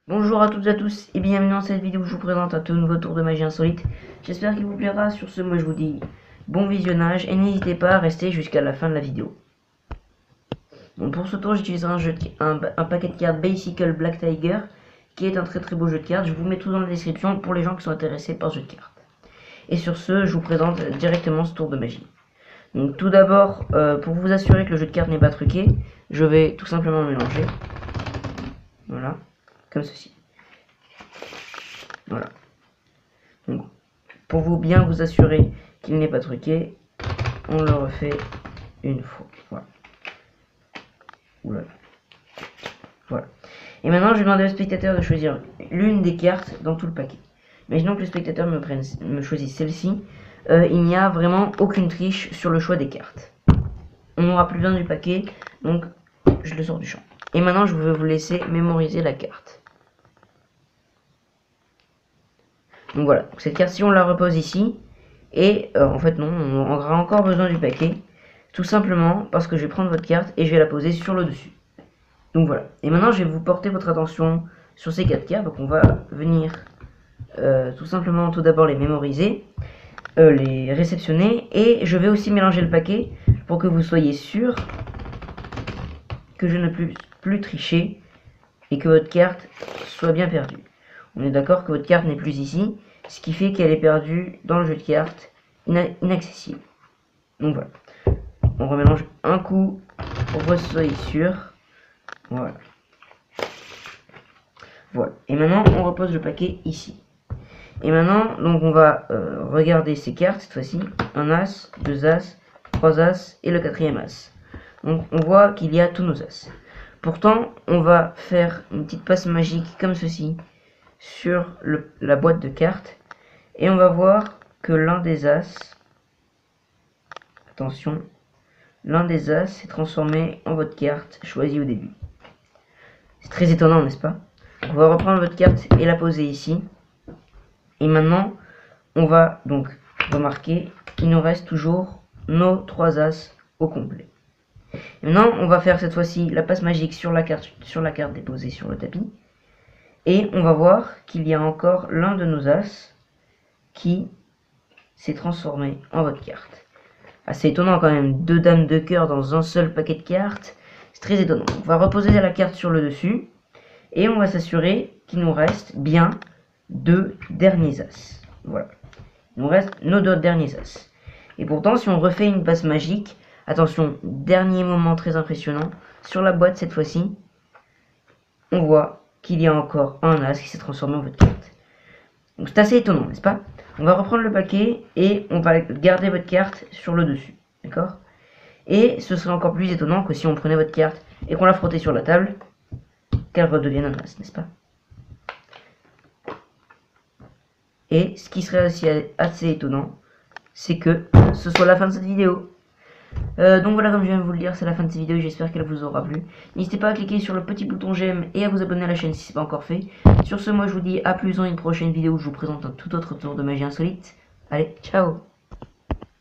Bonjour à toutes et à tous et bienvenue dans cette vidéo où je vous présente un tout nouveau tour de magie insolite. J'espère qu'il vous plaira. Sur ce, moi je vous dis bon visionnage et n'hésitez pas à rester jusqu'à la fin de la vidéo. Donc pour ce tour, j'utiliserai un paquet de cartes Bicycle Black Tiger qui est un très beau jeu de cartes. Je vous mets tout dans la description pour les gens qui sont intéressés par ce jeu de cartes. Et sur ce, je vous présente directement ce tour de magie. Donc tout d'abord, pour vous assurer que le jeu de cartes n'est pas truqué, je vais tout simplement mélanger. Voilà, comme ceci. Voilà. Donc, pour vous bien vous assurer qu'il n'est pas truqué, on le refait une fois. Voilà. Oula. Voilà. Et maintenant, je vais demander au spectateur de choisir l'une des cartes dans tout le paquet. Imaginons que le spectateur me choisisse celle-ci. Il n'y a vraiment aucune triche sur le choix des cartes. On n'aura plus besoin du paquet, donc je le sors du champ. Et maintenant, je vais vous laisser mémoriser la carte. Donc voilà, cette carte-ci, on la repose ici. Et en fait, non, on aura encore besoin du paquet. Tout simplement parce que je vais prendre votre carte et je vais la poser sur le dessus. Donc voilà. Et maintenant, je vais vous porter votre attention sur ces 4 cartes. Donc on va venir tout simplement tout d'abord les mémoriser, les réceptionner. Et je vais aussi mélanger le paquet pour que vous soyez sûr que je ne peux plus tricher et que votre carte soit bien perdue. On est d'accord que votre carte n'est plus ici, ce qui fait qu'elle est perdue dans le jeu de cartes, inaccessible. Donc voilà. On remélange un coup pour que vous soyez sûr. Voilà. Voilà. Et maintenant, on repose le paquet ici. Et maintenant, donc on va regarder ces cartes cette fois-ci. Un as, 2 as, 3 as et le 4e as. Donc on voit qu'il y a tous nos as. Pourtant, on va faire une petite passe magique comme ceci sur la boîte de cartes. Et on va voir que l'un des as, attention, l'un des as s'est transformé en votre carte choisie au début. C'est très étonnant, n'est-ce pas? On va reprendre votre carte et la poser ici. Et maintenant, on va donc remarquer qu'il nous reste toujours nos 3 as au complet. Et maintenant, on va faire cette fois-ci la passe magique sur la carte déposée sur le tapis. Et on va voir qu'il y a encore l'un de nos as qui s'est transformé en votre carte. Assez étonnant quand même, 2 dames de cœur dans un seul paquet de cartes. C'est très étonnant. On va reposer la carte sur le dessus. Et on va s'assurer qu'il nous reste bien 2 derniers as. Voilà. Il nous reste nos 2 derniers as. Et pourtant, si on refait une passe magique, attention, dernier moment très impressionnant, sur la boîte cette fois-ci, on voit qu'il y a encore un as qui s'est transformé en votre carte. Donc c'est assez étonnant, n'est-ce pas? On va reprendre le paquet et on va garder votre carte sur le dessus. D'accord? Et ce serait encore plus étonnant que si on prenait votre carte et qu'on la frottait sur la table, qu'elle redevienne un as, n'est-ce pas? Et ce qui serait aussi assez étonnant, c'est que ce soit la fin de cette vidéo. Donc voilà, comme je viens de vous le dire, c'est la fin de cette vidéo, j'espère qu'elle vous aura plu. N'hésitez pas à cliquer sur le petit bouton j'aime et à vous abonner à la chaîne si ce n'est pas encore fait. Sur ce, moi je vous dis à plus dans une prochaine vidéo où je vous présente un tout autre tour de magie insolite. Allez, ciao!